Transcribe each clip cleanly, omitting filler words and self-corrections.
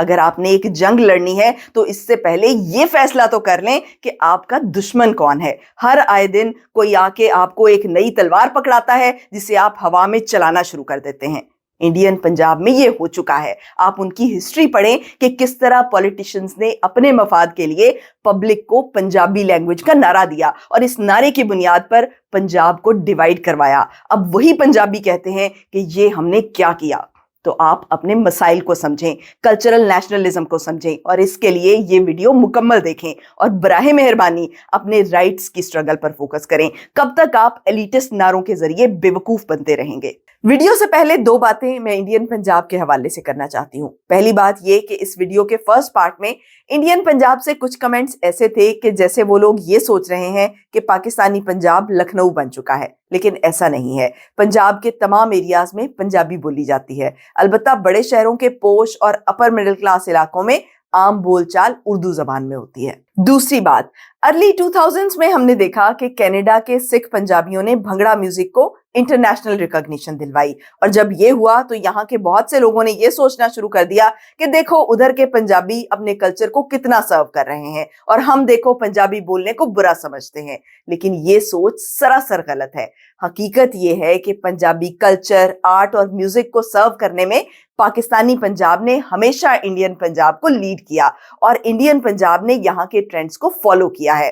اگر آپ نے ایک جنگ لڑنی ہے تو اس سے پہلے یہ فیصلہ تو کر لیں کہ آپ کا دشمن کون ہے۔ ہر آئے دن کوئی آ کے آپ کو ایک نئی تلوار پکڑاتا ہے جسے آپ ہوا میں چلانا شروع کر دیتے ہیں۔ انڈین پنجاب میں یہ ہو چکا ہے۔ آپ ان کی ہسٹری پڑھیں کہ کس طرح پولیٹیشنز نے اپنے مفاد کے لیے پبلک کو پنجابی لینگویج کا نعرہ دیا اور اس نعرے کی بنیاد پر پنجاب کو ڈیوائیڈ کروایا۔ اب وہی پنجابی کہتے ہیں کہ یہ ہم نے کیا کیا۔ تو آپ اپنے مسائل کو سمجھیں، کلچرل نیشنلزم کو سمجھیں، اور اس کے لیے یہ ویڈیو مکمل دیکھیں اور براہ مہربانی اپنے رائٹس کی سٹرگل پر فوکس کریں۔ کب تک آپ ایلیٹسٹ نعروں کے ذریعے بے وقوف بنتے رہیں گے؟ ویڈیو سے پہلے دو باتیں میں انڈین پنجاب کے حوالے سے کرنا چاہتی ہوں۔ پہلی بات یہ کہ اس ویڈیو کے فرسٹ پارٹ میں انڈین پنجاب سے کچھ کمنٹس ایسے تھے کہ جیسے وہ لوگ یہ سوچ رہے ہیں کہ پاکستانی پنجاب لکھنؤ بن چکا ہے، لیکن ایسا نہیں ہے۔ پنجاب کے تمام ایریاز میں پنجابی بولی جاتی ہے، البتہ بڑے شہروں کے پوش اور اپر مڈل کلاس علاقوں میں عام بول چال اردو زبان میں ہوتی ہے۔ دوسری بات، ارلی 2000s میں ہم نے دیکھا کہ کینیڈا کے سکھ پنجابیوں نے بھنگڑا میوزک کو انٹرنیشنل ریکگنیشن دلوائی، اور جب یہ ہوا تو یہاں کے بہت سے لوگوں نے یہ سوچنا شروع کر دیا کہ دیکھو ادھر کے پنجابی اپنے کلچر کو کتنا سرو کر رہے ہیں اور ہم دیکھو پنجابی بولنے کو برا سمجھتے ہیں۔ لیکن یہ سوچ سراسر غلط ہے۔ حقیقت یہ ہے کہ پنجابی کلچر، آرٹ اور میوزک کو سرو کرنے میں پاکستانی پنجاب نے ہمیشہ انڈین پنجاب کو لیڈ کیا، اور انڈین پنجاب نے یہاں کے ٹرینڈز کو فالو کیا ہے۔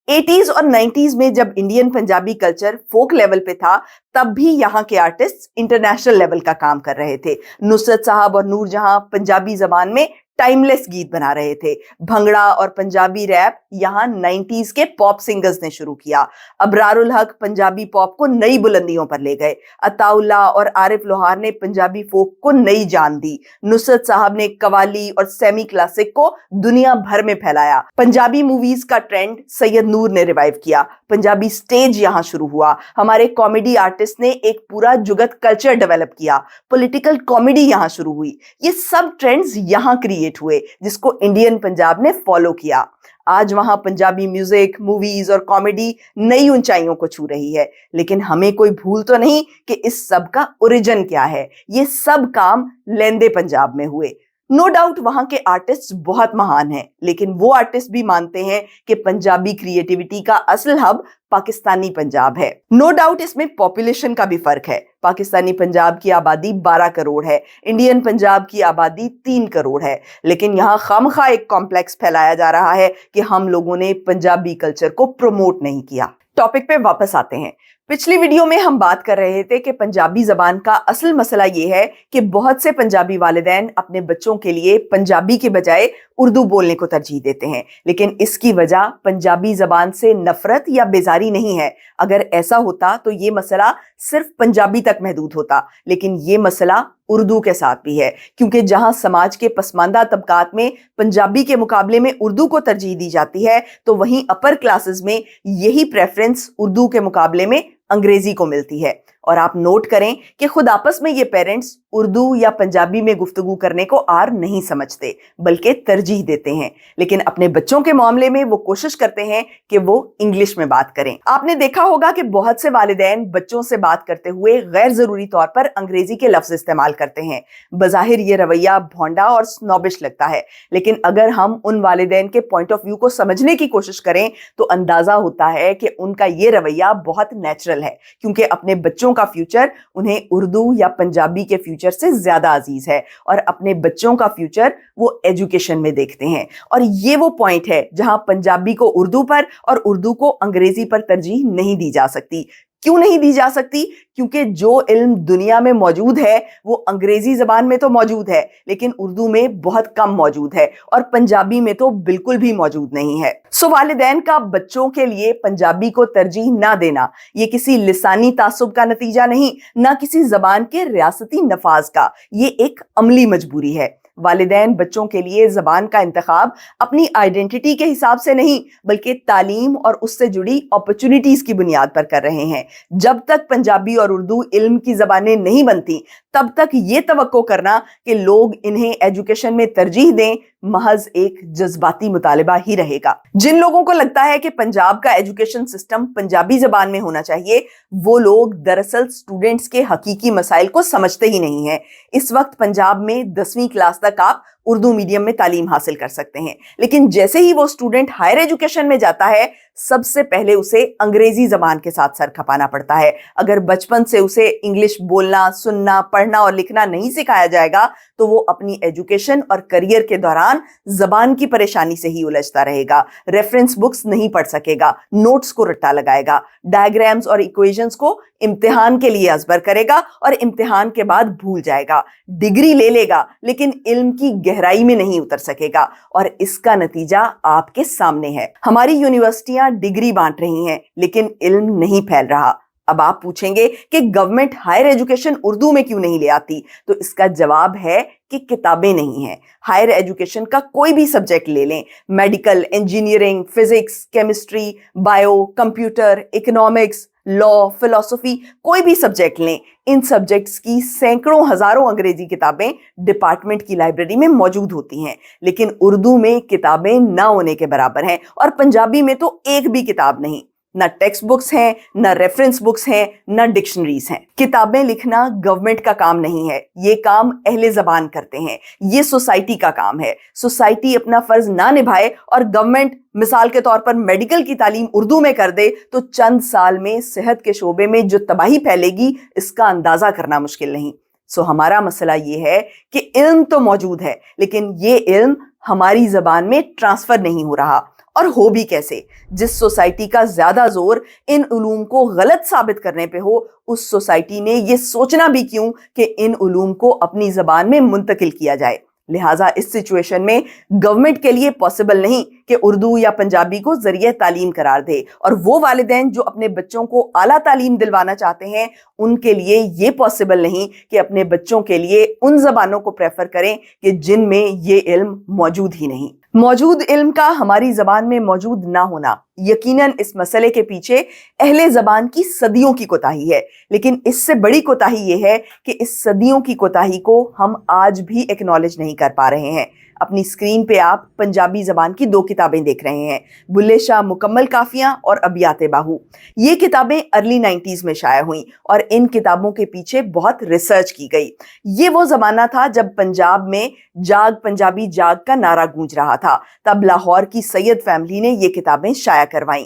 80s اور 90s میں جب Indian Punjabi culture folk level پہ تھا، تب بھی یہاں کے آرٹسٹ انٹرنیشنل لیول کا کام کر رہے تھے۔ نصرت صاحب اور نور جہاں پنجابی زبان میں ٹائملیس گیت بنا رہے تھے۔ بھنگڑا اور پنجابی ریپ یہاں 90s کے پاپ سنگرز نے شروع کیا۔ ابرار الحق پنجابی پاپ کو نئی بلندیوں پر لے گئے۔ عطا اللہ اور عارف لوہار نے پنجابی فوک کو نئی جان دی۔ نصرت صاحب نے قوالی اور سیمی کلاسک کو دنیا بھر میں پھیلایا۔ پنجابی موویز کا ٹرینڈ سید نور نے ریوائیو کیا۔ پنجابی سٹیج یہاں شروع ہوا۔ ہمارے کامیڈی آرٹسٹ نے ایک پورا جگت کلچر ڈیولپ کیا۔ پولیٹیکل کامیڈی یہاں شروع ہوئی۔ یہ سب ٹرینڈز یہاں کریٹ ہوئے جس کو انڈین پنجاب نے فالو کیا۔ آج وہاں پنجابی میوزک، موویز اور کامیڈی نئی اونچائیوں کو چھو رہی ہے، لیکن ہمیں کوئی بھول تو نہیں کہ اس سب کا اوریجن کیا ہے۔ یہ سب کام لیندے پنجاب میں ہوئے۔ نو ڈاؤٹ وہاں کے آرٹسٹ بہت مہان ہیں، لیکن وہ آرٹسٹ بھی مانتے ہیں کہ پنجابی کریٹیوٹی کا اصل ہب پاکستانی پنجاب ہے۔ نو ڈاؤٹ اس میں پاپولیشن کا بھی فرق ہے۔ پاکستانی پنجاب کی آبادی 12 کروڑ ہے، انڈین پنجاب کی آبادی 3 کروڑ ہے، لیکن یہاں خامخواہ ایک کمپلیکس پھیلایا جا رہا ہے کہ ہم لوگوں نے پنجابی کلچر کو پروموٹ نہیں کیا۔ ٹاپک پہ واپس آتے ہیں۔ پچھلی ویڈیو میں ہم بات کر رہے تھے کہ پنجابی زبان کا اصل مسئلہ یہ ہے کہ بہت سے پنجابی والدین اپنے بچوں کے لیے پنجابی کے بجائے اردو بولنے کو ترجیح دیتے ہیں، لیکن اس کی وجہ پنجابی زبان سے نفرت یا بیزاری نہیں ہے۔ اگر ایسا ہوتا تو یہ مسئلہ صرف پنجابی تک محدود ہوتا، لیکن یہ مسئلہ اردو کے ساتھ بھی ہے، کیونکہ جہاں سماج کے پسماندہ طبقات میں پنجابی کے مقابلے میں اردو کو ترجیح دی جاتی ہے، تو وہیں اپر کلاسز میں یہی پریفرنس اردو کے مقابلے میں انگریزی کو ملتی ہے۔ اور آپ نوٹ کریں کہ خود آپس میں یہ پیرنٹس اردو یا پنجابی میں گفتگو کرنے کو آر نہیں سمجھتے، بلکہ ترجیح دیتے ہیں، لیکن اپنے بچوں کے معاملے میں وہ کوشش کرتے ہیں کہ وہ انگلش میں بات کریں۔ آپ نے دیکھا ہوگا کہ بہت سے والدین بچوں سے بات کرتے ہوئے غیر ضروری طور پر انگریزی کے لفظ استعمال کرتے ہیں۔ بظاہر یہ رویہ بھونڈا اور سنوبش لگتا ہے، لیکن اگر ہم ان والدین کے پوائنٹ آف ویو کو سمجھنے کی کوشش کریں تو اندازہ ہوتا ہے کہ ان کا یہ رویہ بہت نیچرل ہے، کیونکہ اپنے بچوں کا فیوچر انہیں اردو یا پنجابی کے فیوچر سے زیادہ عزیز ہے، اور اپنے بچوں کا فیوچر وہ ایجوکیشن میں دیکھتے ہیں۔ اور یہ وہ پوائنٹ ہے جہاں پنجابی کو اردو پر اور اردو کو انگریزی پر ترجیح نہیں دی جا سکتی۔ کیوں نہیں دی جا سکتی؟ کیونکہ جو علم دنیا میں موجود ہے وہ انگریزی زبان میں تو موجود ہے، لیکن اردو میں بہت کم موجود ہے، اور پنجابی میں تو بالکل بھی موجود نہیں ہے۔ سو والدین کا بچوں کے لیے پنجابی کو ترجیح نہ دینا یہ کسی لسانی تعصب کا نتیجہ نہیں، نہ کسی زبان کے ریاستی نفاذ کا، یہ ایک عملی مجبوری ہے۔ والدین بچوں کے لیے زبان کا انتخاب اپنی آئیڈینٹی کے حساب سے نہیں، بلکہ تعلیم اور اس سے جڑی اپرچونٹیز کی بنیاد پر کر رہے ہیں۔ جب تک پنجابی اور اردو علم کی زبانیں نہیں بنتی، تب تک یہ توقع کرنا کہ لوگ انہیں ایجوکیشن میں ترجیح دیں محض ایک جذباتی مطالبہ ہی رہے گا۔ جن لوگوں کو لگتا ہے کہ پنجاب کا ایجوکیشن سسٹم پنجابی زبان میں ہونا چاہیے، وہ لوگ دراصل سٹوڈنٹس کے حقیقی مسائل کو سمجھتے ہی نہیں ہیں۔ اس وقت پنجاب میں 10ویں کلاس تک آپ اردو میڈیم میں تعلیم حاصل کر سکتے ہیں، لیکن جیسے ہی وہ اسٹوڈنٹ ہائر ایجوکیشن میں جاتا ہے سب سے پہلے اسے انگریزی زبان کے ساتھ سر کھپانا پڑتا ہے۔ اگر بچپن سے اسے انگلش بولنا، سننا، پڑھنا اور لکھنا نہیں سکھایا جائے گا تو وہ اپنی ایجوکیشن اور کریئر کے دوران زبان کی پریشانی سے ہی الجھتا رہے گا، ریفرنس بکس نہیں پڑھ سکے گا، نوٹس کو رٹا لگائے گا، ڈائیگرامز اور ایکویشنز کو امتحان کے لیے ازبر کرے گا اور امتحان کے بعد بھول جائے گا، ڈگری لے لے گا لیکن علم کی گہرائی میں نہیں اتر سکے گا، اور اس کا نتیجہ آپ کے سامنے ہے۔ ہماری یونیورسٹیاں ڈگری بانٹ رہی ہیں لیکن علم نہیں پھیل رہا۔ اب آپ پوچھیں گے کہ گورنمنٹ ہائر ایجوکیشن اردو میں کیوں نہیں لے آتی؟ تو اس کا جواب ہے کہ کتابیں نہیں ہیں۔ ہائر ایجوکیشن کا کوئی بھی سبجیکٹ لے لیں، medical, engineering, physics, chemistry, bio, computer, economics, law, فلسفی، کوئی بھی سبجیکٹ لیں، ان سبجیکٹس کی سینکڑوں ہزاروں انگریزی کتابیں ڈپارٹمنٹ کی لائبریری میں موجود ہوتی ہیں، لیکن اردو میں کتابیں نہ ہونے کے برابر ہیں، اور پنجابی میں تو ایک بھی کتاب نہیں۔ نہ ٹیکسٹ بکس ہیں، نہ ریفرنس بکس ہیں، نہ ڈکشنریز ہیں۔ کتابیں لکھنا گورنمنٹ کا کام نہیں ہے، یہ کام اہل زبان کرتے ہیں، یہ سوسائٹی کا کام ہے۔ سوسائٹی اپنا فرض نہ نبھائے اور گورنمنٹ مثال کے طور پر میڈیکل کی تعلیم اردو میں کر دے تو چند سال میں صحت کے شعبے میں جو تباہی پھیلے گی اس کا اندازہ کرنا مشکل نہیں۔ ہمارا مسئلہ یہ ہے کہ علم تو موجود ہے لیکن یہ علم ہماری زبان میں ٹرانسفر نہیں ہو رہا، اور ہو بھی کیسے؟ جس سوسائٹی کا زیادہ زور ان علوم کو غلط ثابت کرنے پہ ہو، اس سوسائٹی نے یہ سوچنا بھی کیوں کہ ان علوم کو اپنی زبان میں منتقل کیا جائے؟ لہٰذا اس سچویشن میں گورنمنٹ کے لیے پاسبل نہیں کہ اردو یا پنجابی کو ذریعہ تعلیم قرار دے، اور وہ والدین جو اپنے بچوں کو اعلیٰ تعلیم دلوانا چاہتے ہیں ان کے لیے یہ پاسبل نہیں کہ اپنے بچوں کے لیے ان زبانوں کو پریفر کریں کہ جن میں یہ علم موجود ہی نہیں۔ موجود علم کا ہماری زبان میں موجود نہ ہونا یقیناً اس مسئلے کے پیچھے اہل زبان کی صدیوں کی کوتاہی ہے، لیکن اس سے بڑی کوتاہی یہ ہے کہ اس صدیوں کی کوتاہی کو ہم آج بھی ایکنالج نہیں کر پا رہے ہیں۔ اپنی اسکرین پہ آپ پنجابی زبان کی 2 کتابیں دیکھ رہے ہیں، بلے شاہ مکمل کافیاں اور ابیات باہو۔ یہ کتابیں ارلی 90s میں شائع ہوئیں اور ان کتابوں کے پیچھے بہت ریسرچ کی گئی۔ یہ وہ زمانہ تھا جب پنجاب میں جاگ پنجابی جاگ کا نعرہ گونج رہا تھا، تب لاہور کی سید فیملی نے یہ کتابیں شائع کروائیں۔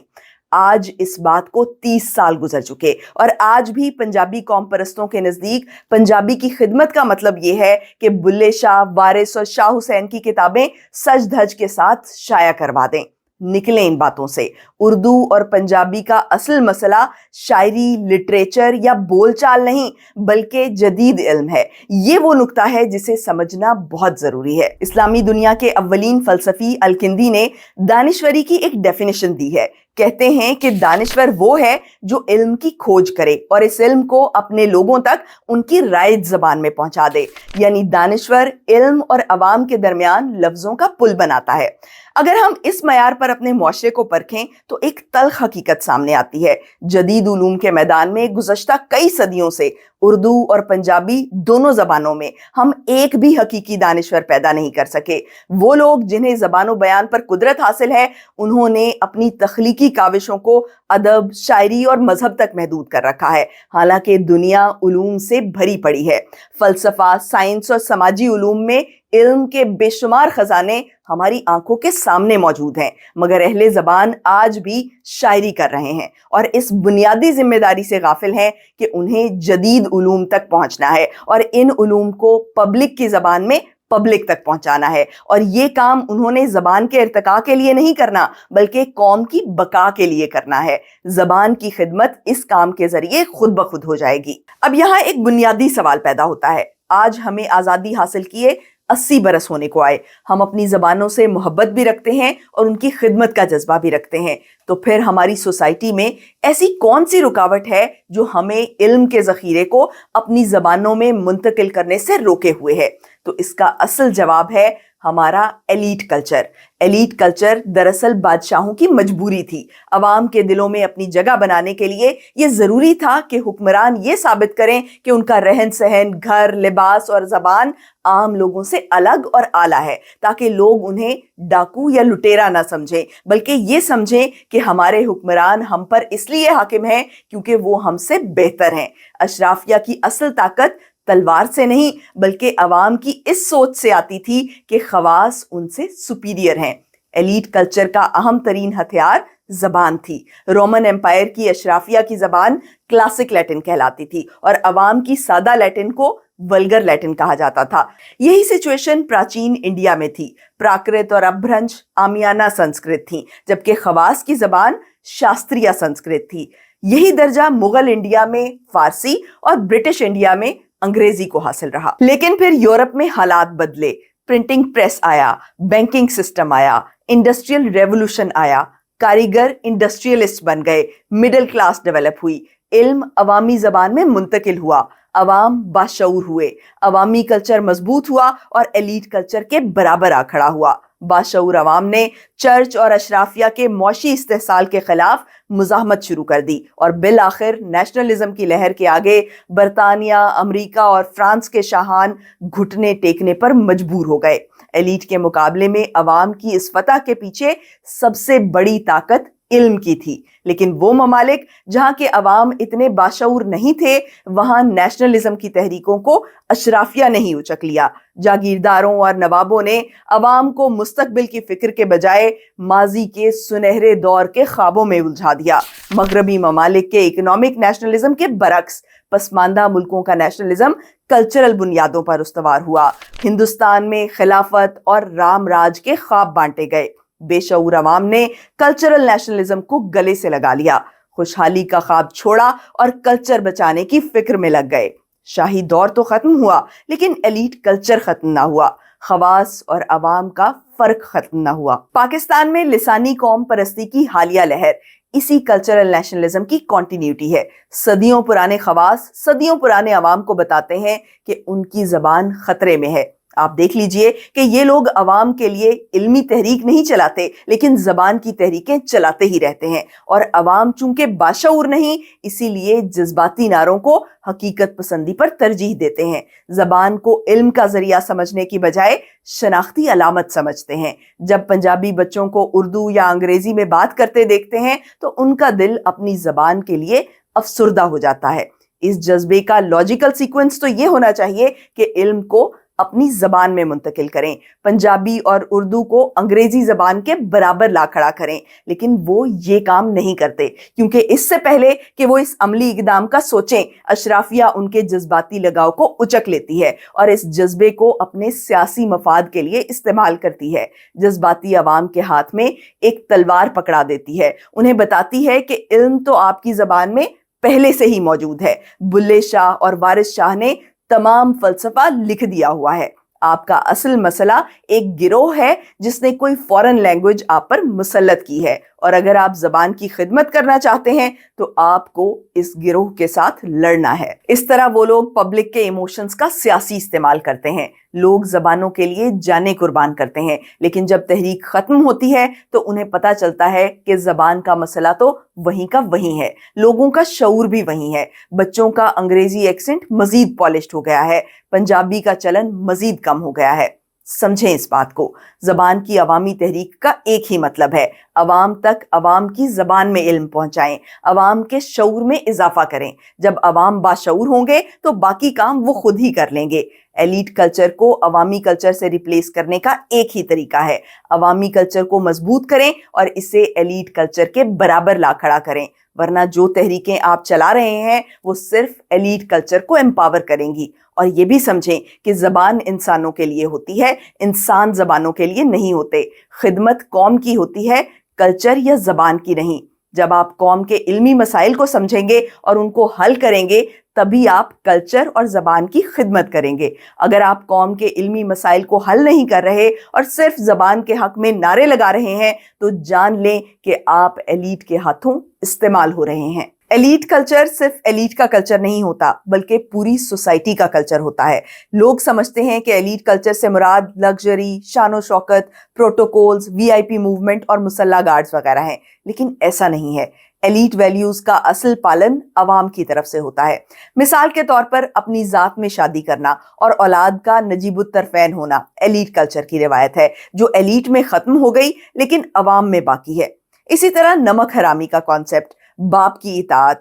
آج اس بات کو 30 سال گزر چکے اور آج بھی پنجابی قوم پرستوں کے نزدیک پنجابی کی خدمت کا مطلب یہ ہے کہ بلے شاہ، وارث اور شاہ حسین کی کتابیں سج دھج کے ساتھ شائع کروا دیں۔ نکلیں ان باتوں سے۔ اردو اور پنجابی کا اصل مسئلہ شاعری، لٹریچر یا بول چال نہیں بلکہ جدید علم ہے۔ یہ وہ نقطہ ہے جسے سمجھنا بہت ضروری ہے۔ اسلامی دنیا کے اولین فلسفی الکندی نے دانشوری کی ایک ڈیفینیشن دی ہے۔ کہتے ہیں کہ دانشور وہ ہے جو علم کی کھوج کرے اور اس علم کو اپنے لوگوں تک ان کی رائج زبان میں پہنچا دے، یعنی دانشور علم اور عوام کے درمیان لفظوں کا پل بناتا ہے۔ اگر ہم اس معیار پر اپنے معاشرے کو پرکھیں تو ایک تلخ حقیقت سامنے آتی ہے۔ جدید علوم کے میدان میں گزشتہ کئی صدیوں سے اردو اور پنجابی دونوں زبانوں میں ہم ایک بھی حقیقی دانشور پیدا نہیں کر سکے۔ وہ لوگ جنہیں زبان و بیان پر قدرت حاصل ہے انہوں نے اپنی تخلیقی کاوشوں کو ادب، شاعری اور مذہب تک محدود کر رکھا ہے، حالانکہ دنیا علوم سے بھری پڑی ہے۔ فلسفہ، سائنس اور سماجی علوم میں علم کے بے شمار خزانے ہماری آنکھوں کے سامنے موجود ہیں، مگر اہل زبان آج بھی شاعری کر رہے ہیں اور اس بنیادی ذمہ داری سے غافل ہیں کہ انہیں جدید علوم تک پہنچنا ہے اور ان علوم کو پبلک کی زبان میں پبلک تک پہنچانا ہے، اور یہ کام انہوں نے زبان کے ارتقاء کے لیے نہیں کرنا بلکہ قوم کی بقا کے لیے کرنا ہے۔ زبان کی خدمت اس کام کے ذریعے خود بخود ہو جائے گی۔ اب یہاں ایک بنیادی سوال پیدا ہوتا ہے۔ آج ہمیں آزادی حاصل کیے 80 برس ہونے کو آئے، ہم اپنی زبانوں سے محبت بھی رکھتے ہیں اور ان کی خدمت کا جذبہ بھی رکھتے ہیں، تو پھر ہماری سوسائٹی میں ایسی کون سی رکاوٹ ہے جو ہمیں علم کے ذخیرے کو اپنی زبانوں میں منتقل کرنے سے روکے ہوئے ہے؟ تو اس کا اصل جواب ہے ہمارا ایلیٹ کلچر۔ ایلیٹ کلچر دراصل بادشاہوں کی مجبوری تھی۔ عوام کے دلوں میں اپنی جگہ بنانے کے لیے یہ ضروری تھا کہ حکمران یہ ثابت کریں کہ ان کا رہن سہن، گھر، لباس اور زبان عام لوگوں سے الگ اور اعلیٰ ہے، تاکہ لوگ انہیں ڈاکو یا لٹیرا نہ سمجھیں بلکہ یہ سمجھیں کہ ہمارے حکمران ہم پر اس لیے حاکم ہیں کیونکہ وہ ہم سے بہتر ہیں۔ اشرافیہ کی اصل طاقت تلوار سے نہیں بلکہ عوام کی اس سوچ سے آتی تھی کہ خواص ان سے سپیریئر ہیں۔ ایلیٹ کلچر کا اہم ترین ہتھیار زبان تھی۔ رومن امپائر کی اشرافیہ کی زبان کلاسک لیٹن کہلاتی تھی اور عوام کی سادہ لیٹن کو ولگر لیٹن کہا جاتا تھا۔ یہی سچویشن پراچین انڈیا میں تھی۔ پراکرت اور اپبھرنش عامیانہ سنسکرت تھی، جبکہ خواص کی زبان شاستریہ سنسکرت تھی۔ یہی درجہ مغل انڈیا میں فارسی اور برٹش انڈیا میں انگریزی کو حاصل رہا۔ لیکن پھر یورپ میں حالات بدلے، پرنٹنگ پریس آیا، بینکنگ سسٹم آیا، انڈسٹریل ریولوشن آیا، کاریگر انڈسٹریلسٹ بن گئے، مڈل کلاس ڈیولپ ہوئی، علم عوامی زبان میں منتقل ہوا، عوام باشعور ہوئے، عوامی کلچر مضبوط ہوا اور ایلیٹ کلچر کے برابر آ کھڑا ہوا۔ باشعور عوام نے چرچ اور اشرافیہ کے معاشی استحصال کے خلاف مزاحمت شروع کر دی اور بالآخر نیشنلزم کی لہر کے آگے برطانیہ، امریکہ اور فرانس کے شاہان گھٹنے ٹیکنے پر مجبور ہو گئے۔ ایلیٹ کے مقابلے میں عوام کی اس فتح کے پیچھے سب سے بڑی طاقت علم کی تھی، لیکن وہ ممالک جہاں کے عوام اتنے باشعور نہیں تھے، وہاں نیشنلزم کی تحریکوں کو اشرافیہ نہیں اچک لیا۔ جاگیرداروں اور نوابوں نے عوام کو مستقبل کی فکر کے بجائے ماضی کے سنہرے دور کے خوابوں میں الجھا دیا۔ مغربی ممالک کے اکنامک نیشنلزم کے برعکس پسماندہ ملکوں کا نیشنلزم کلچرل بنیادوں پر استوار ہوا۔ ہندوستان میں خلافت اور رام راج کے خواب بانٹے گئے۔ بے شعور عوام نے کلچرل نیشنلزم کو گلے سے لگا لیا، خوشحالی کا خواب چھوڑا اور کلچر بچانے کی فکر میں لگ گئے۔ شاہی دور تو ختم ہوا لیکن ایلیٹ کلچر ختم نہ ہوا، خواص اور عوام کا فرق ختم نہ ہوا۔ پاکستان میں لسانی قوم پرستی کی حالیہ لہر اسی کلچرل نیشنلزم کی کنٹینیوٹی ہے۔ صدیوں پرانے خواص صدیوں پرانے عوام کو بتاتے ہیں کہ ان کی زبان خطرے میں ہے۔ آپ دیکھ لیجئے کہ یہ لوگ عوام کے لیے علمی تحریک نہیں چلاتے لیکن زبان کی تحریکیں چلاتے ہی رہتے ہیں، اور عوام چونکہ باشعور نہیں اسی لیے جذباتی نعروں کو حقیقت پسندی پر ترجیح دیتے ہیں۔ زبان کو علم کا ذریعہ سمجھنے کی بجائے شناختی علامت سمجھتے ہیں۔ جب پنجابی بچوں کو اردو یا انگریزی میں بات کرتے دیکھتے ہیں تو ان کا دل اپنی زبان کے لیے افسردہ ہو جاتا ہے۔ اس جذبے کا لاجیکل سیکوینس تو یہ ہونا چاہیے کہ علم کو اپنی زبان میں منتقل کریں، پنجابی اور اردو کو انگریزی زبان کے برابر لا کھڑا کریں، لیکن وہ یہ کام نہیں کرتے کیونکہ اس سے پہلے کہ وہ اس عملی اقدام کا سوچیں، اشرافیہ ان کے جذباتی لگاؤ کو اچک لیتی ہے اور اس جذبے کو اپنے سیاسی مفاد کے لیے استعمال کرتی ہے۔ جذباتی عوام کے ہاتھ میں ایک تلوار پکڑا دیتی ہے، انہیں بتاتی ہے کہ علم تو آپ کی زبان میں پہلے سے ہی موجود ہے۔ بلے شاہ اور وارث شاہ نے تمام فلسفہ لکھ دیا ہوا ہے۔ آپ کا اصل مسئلہ ایک گروہ ہے جس نے کوئی فورن لینگویج آپ پر مسلط کی ہے، اور اگر آپ زبان کی خدمت کرنا چاہتے ہیں تو آپ کو اس گروہ کے ساتھ لڑنا ہے۔ اس طرح وہ لوگ پبلک کے ایموشنز کا سیاسی استعمال کرتے ہیں۔ لوگ زبانوں کے لیے جانیں قربان کرتے ہیں، لیکن جب تحریک ختم ہوتی ہے تو انہیں پتہ چلتا ہے کہ زبان کا مسئلہ تو وہیں کا وہیں ہے، لوگوں کا شعور بھی وہیں ہے۔ بچوں کا انگریزی ایکسنٹ مزید پالشڈ ہو گیا ہے، پنجابی کا چلن مزید کم ہو گیا ہے۔ سمجھیں اس بات کو، زبان کی عوامی تحریک کا ایک ہی مطلب ہے، عوام تک عوام کی زبان میں علم پہنچائیں، عوام کے شعور میں اضافہ کریں۔ جب عوام باشعور ہوں گے تو باقی کام وہ خود ہی کر لیں گے۔ ایلیٹ کلچر کو عوامی کلچر سے ریپلیس کرنے کا ایک ہی طریقہ ہے، عوامی کلچر کو مضبوط کریں اور اسے ایلیٹ کلچر کے برابر لا کھڑا کریں، ورنہ جو تحریکیں آپ چلا رہے ہیں وہ صرف ایلیٹ کلچر کو امپاور کریں گی۔ اور یہ بھی سمجھیں کہ زبان انسانوں کے لیے ہوتی ہے، انسان زبانوں کے لیے نہیں ہوتے۔ خدمت قوم کی ہوتی ہے، کلچر یا زبان کی نہیں۔ جب آپ قوم کے علمی مسائل کو سمجھیں گے اور ان کو حل کریں گے تبھی آپ کلچر اور زبان کی خدمت کریں گے۔ اگر آپ قوم کے علمی مسائل کو حل نہیں کر رہے اور صرف زبان کے حق میں نعرے لگا رہے ہیں تو جان لیں کہ آپ ایلیٹ کے ہاتھوں استعمال ہو رہے ہیں۔ ایلیٹ کلچر صرف ایلیٹ کا کلچر نہیں ہوتا بلکہ پوری سوسائٹی کا کلچر ہوتا ہے۔ لوگ سمجھتے ہیں کہ ایلیٹ کلچر سے مراد لگژری، شان و شوکت، پروٹوکولز، VIP موومنٹ اور مسلح گارڈز وغیرہ ہیں، لیکن ایسا نہیں ہے۔ ایلیٹ ویلیوز کا اصل پالن عوام کی طرف سے ہوتا ہے۔ مثال کے طور پر اپنی ذات میں شادی کرنا اور اولاد کا نجیب الطرفین ہونا ایلیٹ کلچر کی روایت ہے جو ایلیٹ میں ختم ہو گئی لیکن عوام میں باقی ہے۔ اسی طرح نمک حرامی کا کانسیپٹ، باپ کی اطاعت،